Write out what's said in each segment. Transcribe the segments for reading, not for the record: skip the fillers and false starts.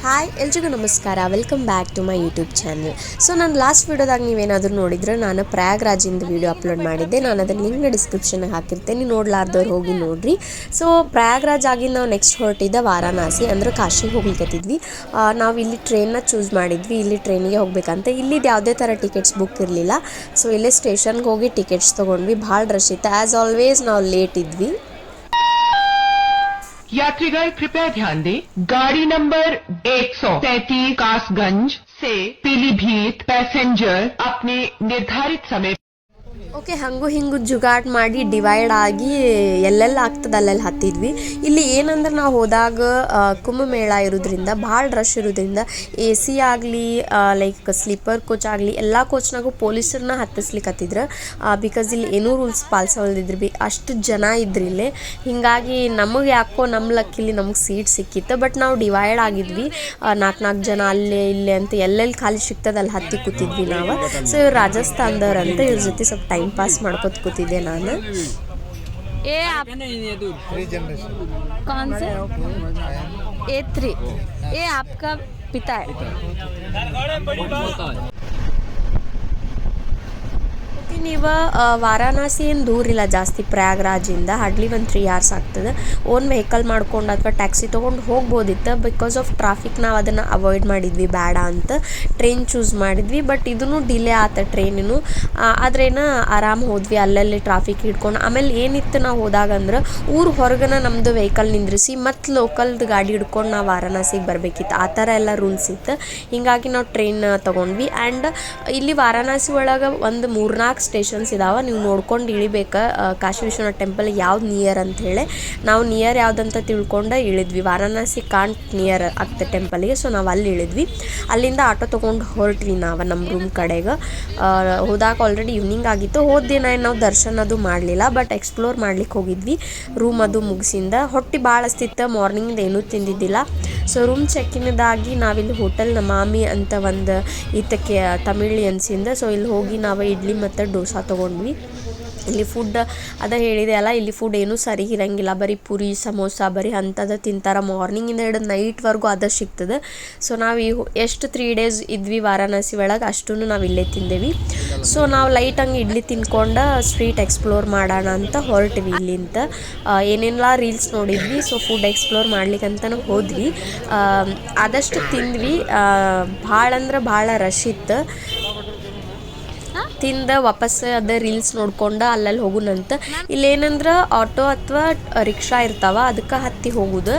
Hi ಎಲ್ರಿಗೂ ನಮಸ್ಕಾರ, welcome back to my YouTube channel. So ನಾನು ಲಾಸ್ಟ್ ವೀಡಿಯೋದಾಗ ನೀವೇನಾದರೂ ನೋಡಿದ್ರೆ ನಾನು ಪ್ರಯಾಗ್ರಾಜಿಂದ ವೀಡಿಯೋ ಅಪ್ಲೋಡ್ ಮಾಡಿದ್ದೆ. ನಾನು ಅದನ್ನು ಲಿಂಕ್ನ ಡಿಸ್ಕ್ರಿಪ್ಷನ್ಗೆ ಹಾಕಿರ್ತೇನೆ, ನೋಡ್ಲಾರ್ದವ್ರು ಹೋಗಿ ನೋಡ್ರಿ. ಸೊ ಪ್ರಯಾಗ್ರಾಜ್ ಆಗಿ ನಾವು ನೆಕ್ಸ್ಟ್ ಹೊರಟಿದ್ದ ವಾರಾಣಸಿ ಅಂದರೆ ಕಾಶಿಗೆ ಹೋಗ್ಲಿಕ್ಕತ್ತಿದ್ವಿ. ನಾವು ಇಲ್ಲಿ ಟ್ರೈನ್ನ ಚೂಸ್ ಮಾಡಿದ್ವಿ, ಇಲ್ಲಿ ಟ್ರೈನಿಗೆ ಹೋಗ್ಬೇಕಂತ. ಇಲ್ಲಿದ್ದು ಯಾವುದೇ ಥರ ಟಿಕೆಟ್ಸ್ ಬುಕ್ ಇರಲಿಲ್ಲ. ಸೊ ಇಲ್ಲೇ ಸ್ಟೇಷನ್ಗೆ ಹೋಗಿ ಟಿಕೆಟ್ಸ್ ತೊಗೊಂಡ್ವಿ. ಭಾಳ ರಶ್ ಇತ್ತು. ಆ್ಯಸ್ ಆಲ್ವೇಸ್ ನಾವು ಲೇಟ್ ಇದ್ವಿ. यात्रीगण कृपया ध्यान दें, गाड़ी नंबर 133 कासगंज से पीलीभीत पैसेंजर अपने निर्धारित समय ಓಕೆ, ಹಂಗೂ ಹಿಂಗೂ ಜುಗಾಡ್ ಮಾಡಿ ಡಿವೈಡ್ ಆಗಿ ಎಲ್ಲೆಲ್ಲ ಆಗ್ತದೆ ಅಲ್ಲೆಲ್ಲ ಹತ್ತಿದ್ವಿ. ಇಲ್ಲಿ ಏನಂದ್ರೆ ನಾವು ಹೋದಾಗ ಕುಂಭಮೇಳ ಇರೋದ್ರಿಂದ ಭಾಳ ರಶ್ ಇರೋದ್ರಿಂದ ಎ ಸಿ ಆಗಲಿ ಲೈಕ್ ಸ್ಲೀಪರ್ ಕೋಚ್ ಆಗಲಿ ಎಲ್ಲ ಕೋಚ್ನಾಗೂ ಪೊಲೀಸರನ್ನ ಹತ್ತಿಸ್ಲಿಕ್ಕತ್ತಿದ್ರು. ಬಿಕಾಸ್ ಇಲ್ಲಿ ಏನೂ ರೂಲ್ಸ್ ಪಾಲಿಸೋಲ್ದಿದ್ರು ಬಿ ಅಷ್ಟು ಜನ ಇದ್ರಿ ಇಲ್ಲಿ. ಹೀಗಾಗಿ ನಮಗೆ ಯಾಕೋ ನಮ್ಮ ಲಕ್ಕಿಲಿ ನಮಗೆ ಸೀಟ್ ಸಿಕ್ಕಿತ್ತು. ಬಟ್ ನಾವು ಡಿವೈಡ್ ಆಗಿದ್ವಿ, ನಾಲ್ಕು ಜನ ಅಲ್ಲೇ ಇಲ್ಲೇ ಅಂತ ಎಲ್ಲೆಲ್ಲಿ ಖಾಲಿ ಸಿಗ್ತದೆ ಅಲ್ಲಿ ಹತ್ತಿ ಕೂತಿದ್ವಿ ನಾವು. ಸೊ ಇವ್ರು ರಾಜಸ್ಥಾನದವ್ರಂತ, ಇವ್ರ ಜೊತೆ ಸ್ವಲ್ಪ ಟೈಮ್ ಪಾಸ್ ಮಾಡ್ಕೊತ ಕೂತಿದ್ದೆ ನಾನು. A3 ये आपका पिता है. ನೀವು ವಾರಾಣಸಿ ಏನು ದೂರ ಇಲ್ಲ ಜಾಸ್ತಿ ಪ್ರಯಾಗ್ರಾಜಿಂದ, ಹಾರ್ಡ್ಲಿ ಒಂದು 3 hours ಆಗ್ತದೆ. ಓನ್ ವೆಹಿಕಲ್ ಮಾಡ್ಕೊಂಡು ಅಥವಾ ಟ್ಯಾಕ್ಸಿ ತೊಗೊಂಡು ಹೋಗ್ಬೋದಿತ್ತು. ಬಿಕಾಸ್ ಆಫ್ ಟ್ರಾಫಿಕ್ ನಾವು ಅದನ್ನು ಅವಾಯ್ಡ್ ಮಾಡಿದ್ವಿ, ಬೇಡ ಅಂತ ಟ್ರೈನ್ ಚೂಸ್ ಮಾಡಿದ್ವಿ. ಬಟ್ ಇದೂ ಡಿಲೇ ಆತ ಟ್ರೈನಿನು. ಆದ್ರೇನ ಆರಾಮ್ ಹೋದ್ವಿ ಅಲ್ಲಲ್ಲಿ ಟ್ರಾಫಿಕ್ ಹಿಡ್ಕೊಂಡು. ಆಮೇಲೆ ಏನಿತ್ತು ನಾವು ಹೋದಾಗಂದ್ರೆ ಊರು ಹೊರಗನ ನಮ್ಮದು ವೆಹಿಕಲ್ ನಿಂದ್ರಿಸಿ ಮತ್ತು ಲೋಕಲ್ದು ಗಾಡಿ ಹಿಡ್ಕೊಂಡು ನಾವು ವಾರಾಣಸಿಗೆ ಬರಬೇಕಿತ್ತು. ಆ ಥರ ಎಲ್ಲ ರೂಲ್ಸ್ ಇತ್ತು. ಹೀಗಾಗಿ ನಾವು ಟ್ರೈನ್ ತೊಗೊಂಡ್ವಿ. ಆ್ಯಂಡ್ ಇಲ್ಲಿ ವಾರಾಣಸಿ ಒಳಗೆ ಒಂದು 3-4 ಸ್ಟೇಷನ್ಸ್ ಇದಾವೆ, ನೀವು ನೋಡ್ಕೊಂಡು ಇಳಿಬೇಕು. ಕಾಶಿ ವಿಶ್ವನಾಥ್ ಟೆಂಪಲ್ ಯಾವ್ದು ನಿಯರ್ ಅಂಥೇಳಿ ನಾವು ನಿಯರ್ ಯಾವುದಂತ ತಿಳ್ಕೊಂಡು ಇಳಿದ್ವಿ. ವಾರಾಣಸಿ ಕಾಂಟ್ ನಿಯರ್ ಆಗ್ತದೆ ಟೆಂಪಲ್ಗೆ. ಸೊ ನಾವು ಅಲ್ಲಿ ಇಳಿದ್ವಿ. ಅಲ್ಲಿಂದ ಆಟೋ ತೊಗೊಂಡು ಹೊರಟ್ವಿ ನಾವು ನಮ್ಮ ರೂಮ್ ಕಡೆಗೆ. ಹೋದಾಗ ಆಲ್ರೆಡಿ ಈವ್ನಿಂಗ್ ಆಗಿತ್ತು. ಹೋದ ದಿನ ನಾವು ದರ್ಶನ ಅದು ಮಾಡಲಿಲ್ಲ, ಬಟ್ ಎಕ್ಸ್ಪ್ಲೋರ್ ಮಾಡ್ಲಿಕ್ಕೆ ಹೋಗಿದ್ವಿ. ರೂಮ್ ಅದು ಮುಗಿಸಿಂದ ಹೊಟ್ಟೆ ಭಾಳ ಹಸ್ತಿತ್ತು, ಮಾರ್ನಿಂಗಿಂದ ಏನೂ ತಿಂದಿದ್ದಿಲ್ಲ. ಸೊ ರೂಮ್ ಚೆಕ್ಕಿನದಾಗಿ ನಾವಿಲ್ಲಿ ಹೋಟೆಲ್ ನಮಾಮಿ ಅಂತ ಒಂದು ಈತಕ್ಕೆ ತಮಿಳಿಯನ್ಸಿಂದ. ಸೊ ಇಲ್ಲಿ ಹೋಗಿ ನಾವು ಇಡ್ಲಿ ಮತ್ತು ಡೋಸಾ ತೊಗೊಂಡ್ವಿ. ಇಲ್ಲಿ ಫುಡ್ ಅದ ಹೇಳಿದೆ ಅಲ್ಲ, ಇಲ್ಲಿ ಫುಡ್ ಏನೂ ಸರಿ ಇರಂಗಿಲ್ಲ, ಬರೀ ಪುರಿ ಸಮೋಸ ಬರೀ ಅಂಥದ್ದು ತಿಂತಾರೆ. ಮಾರ್ನಿಂಗಿಂದ ಹಿಡಿದು ನೈಟ್ವರೆಗೂ ಅದು ಸಿಗ್ತದೆ. ಸೊ ನಾವು ಎಷ್ಟು 3 days ಇದ್ವಿ ವಾರಾಣಸಿ ಒಳಗೆ ಅಷ್ಟೂ ನಾವು ಇಲ್ಲೇ ತಿಂದೇವಿ. ಸೊ ನಾವು ಲೈಟಂಗೆ ಇಡ್ಲಿ ತಿನ್ಕೊಂಡು ಸ್ಟ್ರೀಟ್ ಎಕ್ಸ್ಪ್ಲೋರ್ ಮಾಡೋಣ ಅಂತ ಹೊರಟ್ವಿ. ಇಲ್ಲಿಂದ ಏನೆಲ್ಲ ರೀಲ್ಸ್ ನೋಡಿದ್ವಿ. ಸೊ ಫುಡ್ ಎಕ್ಸ್ಪ್ಲೋರ್ ಮಾಡ್ಲಿಕ್ಕಂತನೂ ಹೋದ್ವಿ. ಆದಷ್ಟು ತಿಂದ್ವಿ. ಭಾಳ ಅಂದ್ರೆ ಭಾಳ ರಶ್ ಇತ್ತು. ತಿಂದ ವಾಪಸ್ ಅದೇ ರೀಲ್ಸ್ ನೋಡ್ಕೊಂಡು ಅಲ್ಲಲ್ಲಿ ಹೋಗುನಂತ. ಇಲ್ಲೇನಂದ್ರೆ ಆಟೋ ಅಥವಾ ರಿಕ್ಷಾ ಇರ್ತಾವ, ಅದಕ್ಕೆ ಹತ್ತಿ ಹೋಗೋದು.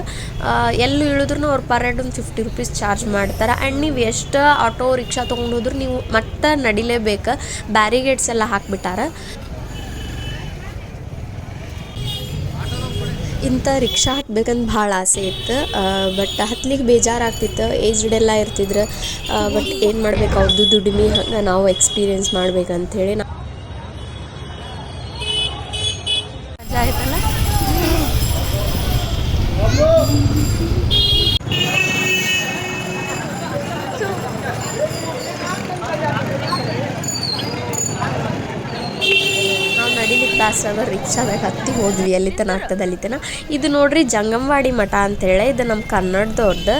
ಎಲ್ಲಿ ಇಳಿದ್ರು ಅವ್ರು ಪರ್ ಹೆಡ್ ಒಂದು 50 rupees ಚಾರ್ಜ್ ಮಾಡ್ತಾರೆ. ಆ್ಯಂಡ್ ನೀವು ಎಷ್ಟು ಆಟೋ ರಿಕ್ಷಾ ತೊಗೊಂಡು ಹೋದ್ರು ನೀವು ಮತ್ತೆ ನಡಿಲೇಬೇಕು. ಬ್ಯಾರಿಗೇಡ್ಸ್ ಎಲ್ಲ ಹಾಕ್ಬಿಟ್ಟಾರ. ಇಂಥ ರಿಕ್ಷಾ ಹತ್ಬೇಕಂತ ಭಾಳ ಆಸೆ ಇತ್ತು. ಬಟ್ ಹತ್ಲಿಕ್ಕೆ ಬೇಜಾರಾಗ್ತಿತ್ತು. ಏಜ್ಡ್ ಎಲ್ಲ ಇರ್ತಿದ್ರು. ಬಟ್ ಏನು ಮಾಡ್ಬೇಕು, ಅವ್ರದ್ದು ದುಡಿಮೆ ಹಂಗೆ ನಾವು ಎಕ್ಸ್ಪೀರಿಯೆನ್ಸ್ ಮಾಡ್ಬೇಕಂಥೇಳಿ ಮಜಾ ಆಯ್ತಲ್ಲ. ನಡಿಲಿಕ್ಕೆ ದಾಸರ ರಿಕ್ಷಾದಾಗ ಹತ್ತಿ ಹೋದ್ವಿ. ಅಲ್ಲಿ ತನ ಆಗ್ತದೆ ಅಲ್ಲಿ ತನ. ಇದು ನೋಡ್ರಿ ಜಂಗಮವಾಡಿ ಮಠ ಅಂತೇಳಿ, ಇದು ನಮ್ಮ ಕನ್ನಡದವ್ರದ್ದು.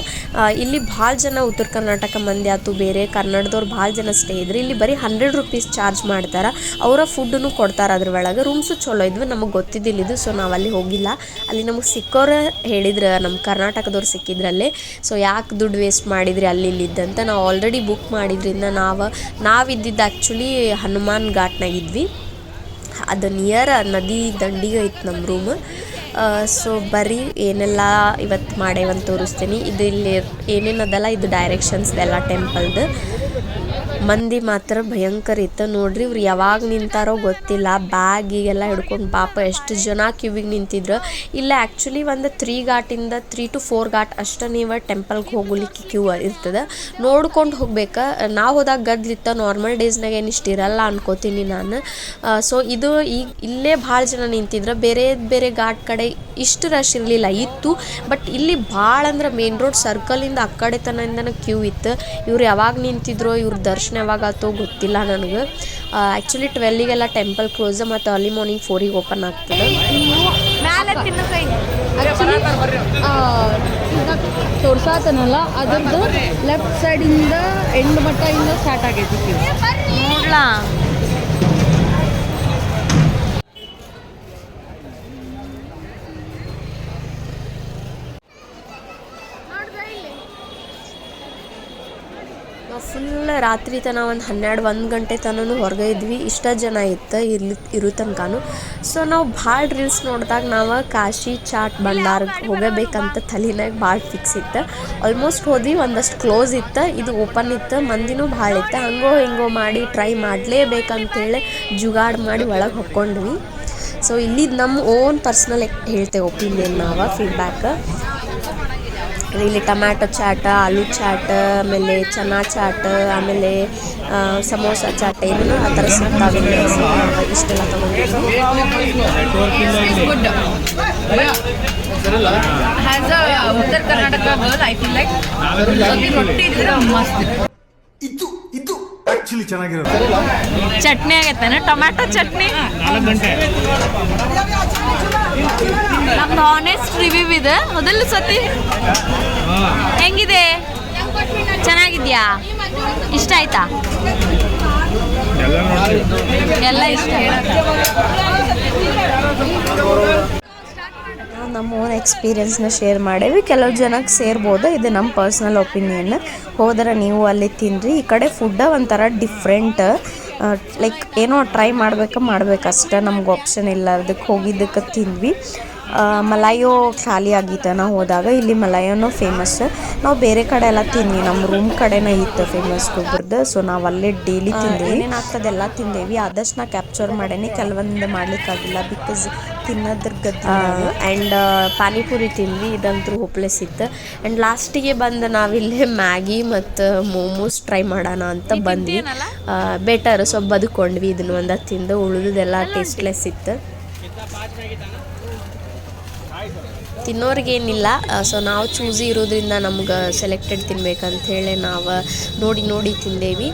ಇಲ್ಲಿ ಭಾಳ ಜನ ಉತ್ತರ ಕರ್ನಾಟಕ ಮಂದಿ ಆಯ್ತು, ಬೇರೆ ಕನ್ನಡದವ್ರು ಭಾಳ ಜನ ಸ್ಟೇ ಇದ್ರು. ಇಲ್ಲಿ ಬರೀ 100 rupees ಚಾರ್ಜ್ ಮಾಡ್ತಾರೆ. ಅವರ ಫುಡ್ಡನ್ನು ಕೊಡ್ತಾರೆ ಅದ್ರ ಒಳಗೆ. ರೂಮ್ಸು ಚಲೋ ಇದ್ವಿ, ನಮಗೆ ಗೊತ್ತಿದ್ದಿಲ್ಲ ಇದು. ಸೊ ನಾವು ಅಲ್ಲಿ ಹೋಗಿಲ್ಲ. ಅಲ್ಲಿ ನಮಗೆ ಸಿಕ್ಕೋರು ಹೇಳಿದ್ರು, ನಮ್ಮ ಕರ್ನಾಟಕದವ್ರು ಸಿಕ್ಕಿದ್ರಲ್ಲೇ. ಸೊ ಯಾಕೆ ದುಡ್ಡು ವೇಸ್ಟ್ ಮಾಡಿದ್ರಿ ಅಲ್ಲಿ ಇಲ್ಲಿದ್ದಂತ. ನಾವು ಆಲ್ರೆಡಿ ಬುಕ್ ಮಾಡಿದ್ರಿಂದ ನಾವಿದ್ದಿದ್ದು ಆ್ಯಕ್ಚುಲಿ ಹನುಮಾನ್ ಘಾಟ್ನಾಗಿದ್ವಿ. ಅದು ನಿಯರ್ ನದಿ ದಂಡಿಗೆ ಐತೆ ನಮ್ಮ ರೂಮ್. ಸೊ ಬರೀ ಏನೆಲ್ಲ ಇವತ್ತು ಮಾಡೇವಂತ ತೋರಿಸ್ತೀನಿ. ಇದು ಇಲ್ಲಿ ಏನೇನದಲ್ಲ ಇದು ಡೈರೆಕ್ಷನ್ಸ್ದೆಲ್ಲ ಟೆಂಪಲ್ದು. ಮಂದಿ ಮಾತ್ರ ಭಯಂಕರ ಇತ್ತು ನೋಡ್ರಿ. ಇವ್ರು ಯಾವಾಗ ನಿಂತಾರೋ ಗೊತ್ತಿಲ್ಲ, ಬ್ಯಾಗಿಗೆಲ್ಲ ಹಿಡ್ಕೊಂಡು ಪಾಪ ಎಷ್ಟು ಜನ ಕ್ಯೂವಿಗೆ ನಿಂತಿದ್ರು. ಇಲ್ಲ ಆ್ಯಕ್ಚುಲಿ ಒಂದು 3 to 4 ಘಾಟ್ ಅಷ್ಟು ನೀವು ಟೆಂಪಲ್ಗೆ ಹೋಗ್ಲಿಕ್ಕೆ ಕ್ಯೂ ಇರ್ತದೆ. ನೋಡ್ಕೊಂಡು ಹೋಗ್ಬೇಕು. ನಾವು ಹೋದಾಗ ಗದ್ಲಿತ್ತು. ನಾರ್ಮಲ್ ಡೇಸ್ನಾಗ ಏನು ಇಷ್ಟು ಇರಲ್ಲ ಅನ್ಕೋತೀನಿ ನಾನು. ಸೊ ಇದು ಈಗ ಇಲ್ಲೇ ಭಾಳ ಜನ ನಿಂತಿದ್ರು. ಬೇರೆ ಘಾಟ್ ಕಡೆ ಇಷ್ಟು ರಶ್ ಇರಲಿಲ್ಲ, ಇತ್ತು. ಬಟ್ ಇಲ್ಲಿ ಭಾಳ ಅಂದ್ರೆ ಮೇನ್ ರೋಡ್ ಸರ್ಕಲಿಂದ ಆ ಕಡೆ ತನದಿಂದನೇ ಕ್ಯೂ ಇತ್ತು. ಇವ್ರು ಯಾವಾಗ ನಿಂತಿದ್ರು, ಇವ್ರ ದರ್ಶನ ಯಾವಾಗ ಆತೋ ಗೊತ್ತಿಲ್ಲ ನನಗೆ. ಆ್ಯಕ್ಚುಲಿ 12ಗೆಲ್ಲ ಟೆಂಪಲ್ ಕ್ಲೋಸ್, ಮತ್ತು ಅರ್ಲಿ ಮಾರ್ನಿಂಗ್ 4ಗೆ ಓಪನ್ ಆಗ್ತದೆ. ತೋರ್ಸಾತನಲ್ಲ ಅದ್ರದ್ದು ಲೆಫ್ಟ್ ಸೈಡಿಂದ ಎಂಡ್ ಮಟ್ಟದಿಂದ ಸ್ಟಾರ್ಟ್ ಆಗೈತಿ ನೋಡ್ಲಾ ಫುಲ್ ರಾತ್ರಿ ತನಕ ಒಂದು 12-1 ಗಂಟೆ ತನಕ ಹೊರಗೆ ಇದ್ವಿ. ಇಷ್ಟ ಜನ ಇತ್ತು ಇರೋ ತನಕನೂ. ಸೊ ನಾವು ಭಾಳ ರೀಲ್ಸ್ ನೋಡಿದಾಗ ನಾವು ಕಾಶಿ ಚಾಟ್ ಭಂಡಾರಕ್ಕೆ ಹೋಗಬೇಕಂತ ತಲೆನಾಗ ಭಾಳ ಫಿಕ್ಸ್ ಇತ್ತು. ಆಲ್ಮೋಸ್ಟ್ ಹೋದ್ವಿ, ಒಂದಷ್ಟು ಕ್ಲೋಸ್ ಇತ್ತು, ಇದು ಓಪನ್ ಇತ್ತು, ಮಂದಿನೂ ಭಾಳ ಇತ್ತು. ಹಂಗೋ ಹಿಂಗೋ ಮಾಡಿ ಟ್ರೈ ಮಾಡಲೇಬೇಕಂತೇಳಿ ಜುಗಾಡ್ ಮಾಡಿ ಒಳಗೆ ಹೊಕ್ಕೊಂಡ್ವಿ. ಸೊ ಇಲ್ಲಿ ನಮ್ಮ ಓನ್ ಪರ್ಸ್ನಲ್ ಹೇಳ್ತೇವೆ ಒಪಿನಿಯನ್ ನಾವು ಫೀಡ್ಬ್ಯಾಕ್. ಇಲ್ಲಿ ಟೊಮ್ಯಾಟೊ ಚಾಟ್, ಆಲೂ ಚಾಟ್, ಆಮೇಲೆ ಚನಾ ಚಾಟ್, ಆಮೇಲೆ ಸಮೋಸ ಚಾಟ್ ಏನು ಆ ಥರ ಸಿಗ್ತಾವೆ. ಇಷ್ಟೆಲ್ಲ ತೊಗೊಂಡಿದ್ವಿ. ಉತ್ತರ ಕರ್ನಾಟಕ ಇದು ಆಕ್ಚುಲಿ ಚೆನ್ನಾಗಿರುತ್ತೆ. ಚಟ್ನಿ ಆಗೈತೇನೆ, ಟೊಮ್ಯಾಟೊ ಚಟ್ನಿ. ನಮ್ದು ಆನೆಸ್ಟ್ ರಿವ್ಯೂ ಇದೆ. ಮೊದಲು ಸತಿ ಹೆಂಗಿದೆ? ಚೆನ್ನಾಗಿದ್ಯಾ? ಇಷ್ಟ ಆಯ್ತಾ? ಎಲ್ಲ ಇಷ್ಟ. ನಮ್ಮ ಓನ್ ಎಕ್ಸ್ಪೀರಿಯನ್ಸ್ನ ಶೇರ್ ಮಾಡೇವಿ. ಕೆಲವು ಜನಕ್ಕೆ ಸೇರ್ಬೋದು, ಇದು ನಮ್ಮ ಪರ್ಸ್ನಲ್ ಒಪಿನಿಯನ್. ಹೋದ್ರೆ ನೀವು ಅಲ್ಲಿ ತಿನ್ನಿರಿ. ಈ ಕಡೆ ಫುಡ್ಡ ಒಂಥರ ಡಿಫ್ರೆಂಟ್, ಲೈಕ್ ಏನೋ ಟ್ರೈ ಮಾಡ್ಬೇಕಷ್ಟೆ. ನಮ್ಗೆ ಆಪ್ಷನ್ ಇಲ್ಲ, ಅದಕ್ಕೆ ಹೋಗಿದ್ದಕ್ಕೆ ತಿಂದ್ವಿ. ಮಲಾಯೋ ಖಾಲಿ ಆಗಿತ್ತು ನಾವು ಹೋದಾಗ. ಇಲ್ಲಿ ಮಲಾಯೋನೂ ಫೇಮಸ್. ನಾವು ಬೇರೆ ಕಡೆ ಎಲ್ಲ ತಿಂದ್ವಿ, ನಮ್ಮ ರೂಮ್ ಕಡೆನೇ ಇತ್ತು ಫೇಮಸ್ ಒಬ್ರದ್ದು. ಸೊ ನಾವು ಅಲ್ಲೇ ಡೈಲಿ ತಿಂದ್ವಿ. ಏನೇನಾಗ್ತದೆ ಎಲ್ಲ ತಿಂದೇವಿ. ಆದಷ್ಟು ನಾ ಕ್ಯಾಪ್ಚರ್ ಮಾಡೇನಿ, ಕೆಲವೊಂದು ಮಾಡ್ಲಿಕ್ಕಾಗಿಲ್ಲ ಬಿಕಾಸ್ ತಿನ್ನೋದ್ರ ಗದ್ದೆ. ಆ್ಯಂಡ್ ಪಾನಿಪುರಿ ತಿಂದ್ವಿ, ಇದಂತೂ ಹೋಪ್ಲೆಸ್ ಇತ್ತು. ಆ್ಯಂಡ್ ಲಾಸ್ಟಿಗೆ ಬಂದು ನಾವಿಲ್ಲೇ ಮ್ಯಾಗಿ ಮತ್ತು ಮೋಮೋಸ್ ಟ್ರೈ ಮಾಡೋಣ ಅಂತ ಬಂದ್ವಿ. ಬೆಟರ್ ಸ್ವಲ್ಪ ಬದುಕೊಂಡ್ವಿ ಇದನ್ನು ಒಂದ ತಿಂದು. ಉಳಿದೆಲ್ಲ ಟೇಸ್ಟ್ಲೆಸ್ ಇತ್ತು. ತಿನ್ನೋರಿಗೇನಿಲ್ಲ. ಸೊ ನಾವು ಚೂಸಿ ಇರೋದ್ರಿಂದ ನಮ್ಗೆ ಸೆಲೆಕ್ಟೆಡ್ ತಿನ್ಬೇಕಂತ ಹೇಳಿ ನಾವು ನೋಡಿ ತಿಂದೇವಿ.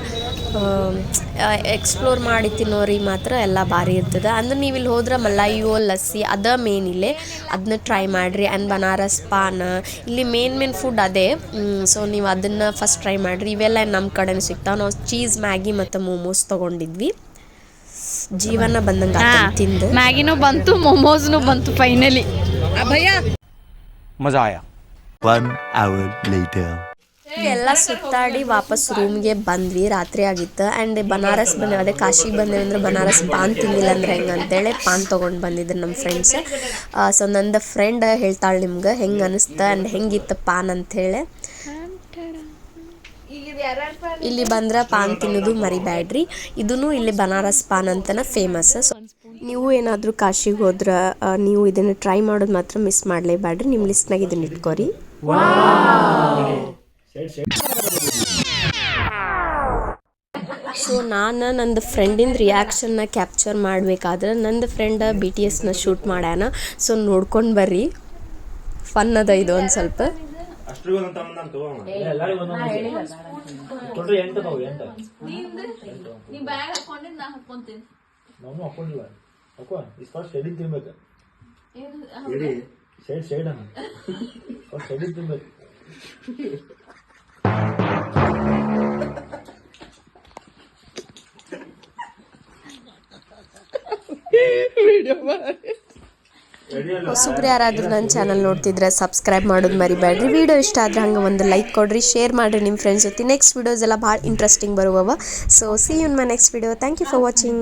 ಎಕ್ಸ್ಪ್ಲೋರ್ ಮಾಡಿ ತಿನ್ನೋರಿಗೆ ಮಾತ್ರ ಎಲ್ಲ ಭಾರಿ ಇರ್ತದೆ. ಅಂದ್ರೆ ನೀವು ಇಲ್ಲಿ ಹೋದ್ರೆ ಮಲಾಯಿಯೋ ಲಸ್ಸಿ ಅದ ಮೇನ್ ಇಲ್ಲೇ, ಅದನ್ನ ಟ್ರೈ ಮಾಡಿರಿ. ಆ್ಯಂಡ್ ಬನಾರಸ್ ಪಾನ್, ಇಲ್ಲಿ ಮೇನ್ ಫುಡ್ ಅದೇ. ಸೊ ನೀವು ಅದನ್ನು ಫಸ್ಟ್ ಟ್ರೈ ಮಾಡಿರಿ. ಇವೆಲ್ಲ ನಮ್ಮ ಕಡೆನೂ ಸಿಗ್ತಾವೆ. ನಾವು ಚೀಸ್ ಮ್ಯಾಗಿ ಮತ್ತು ಮೋಮೋಸ್ ತೊಗೊಂಡಿದ್ವಿ. ಜೀವನ ಬಂದಂಗೆ ತಿಂದು. ಮ್ಯಾಗಿನೂ ಬಂತು, ಮೋಮೋಸ್ನೂ ಬಂತು ಫೈನಲಿ. ಮಜಾ ಆಯಾ. 1 hour later. ಎಲ್ಲ ಸುತ್ತಾಡಿ ವಾಪಸ್ ರೂಮ್ಗೆ ಬಂದ್ವಿ. ರಾತ್ರಿ ಆಗಿತ್ತು. ಆ್ಯಂಡ್ ಬನಾರಸ್ ಬಂದೇವೆ, ಅದೇ ಕಾಶಿಗೆ ಬಂದೇವೆ ಅಂದ್ರೆ ಬನಾರಸ್ ಪಾನ್ ತಿಂದಿಲ್ಲ ಅಂದ್ರೆ ಹೆಂಗೆ ಅಂತೇಳಿ ಪಾನ್ ತೊಗೊಂಡು ಬಂದಿದ್ರು ನಮ್ಮ ಫ್ರೆಂಡ್ಸ್. ಸೊ ನಂದು ಫ್ರೆಂಡ್ ಹೇಳ್ತಾಳೆ ನಿಮ್ಗೆ ಹೆಂಗೆ ಅನಿಸ್ತಾ ಆ್ಯಂಡ್ ಹೆಂಗಿತ್ತು ಪಾನ್ ಅಂಥೇಳಿ. ಇಲ್ಲಿ ಬಂದ್ರೆ ಪಾನ್ ತಿನ್ನೋದು ಮರಿಬ್ಯಾಡ್ರಿ. ಇದೂ ಇಲ್ಲಿ ಬನಾರಸ್ ಪಾನ್ ಅಂತನ ಫೇಮಸ್. ಸೊ ನೀವು ಏನಾದರೂ ಕಾಶಿಗೆ ಹೋದ್ರೆ ನೀವು ಇದನ್ನು ಟ್ರೈ ಮಾಡೋದು ಮಾತ್ರ ಮಿಸ್ ಮಾಡಲೇಬೇಡ್ರಿ. ನಿಮ್ಮ ಲಿಸ್ಟ್ನಾಗ ಇದನ್ನ ಇಟ್ಕೋರಿ. ಸೊ ನಾನು ನಂದು ಫ್ರೆಂಡಿನ ರಿಯಾಕ್ಷನ್ನ ಕ್ಯಾಪ್ಚರ್ ಮಾಡಬೇಕಾದ್ರೆ ನಂದು ಫ್ರೆಂಡ್ BTSನ ಶೂಟ್ ಮಾಡ್ಯಾನ. ಸೊ ನೋಡ್ಕೊಂಡು ಬರ್ರಿ, ಫನ್ ಅದ ಇದು ಒಂದು ಸ್ವಲ್ಪ. ಹೊಸಬ್ರು ಯಾರಾದರೂ ನನ್ನ ಚಾನಲ್ ನೋಡ್ತಿದ್ರೆ ಸಬ್ಸ್ಕ್ರೈಬ್ ಮಾಡೋದು ಮರಿಬೇಡ್ರಿ. ವಿಡಿಯೋ ಇಷ್ಟ ಆದರೆ ಹಂಗೆ ಒಂದು ಲೈಕ್ ಕೊಡ್ರಿ, ಶೇರ್ ಮಾಡಿರಿ ನಿಮ್ಮ ಫ್ರೆಂಡ್ಸ್ ಜೊತೆ. ನೆಕ್ಸ್ಟ್ ವಿಡಿಯೋಸ್ ಎಲ್ಲ ಭಾಳ ಇಂಟ್ರೆಸ್ಟಿಂಗ್ ಬರುವವ. So see you in my next video. Thank you for watching.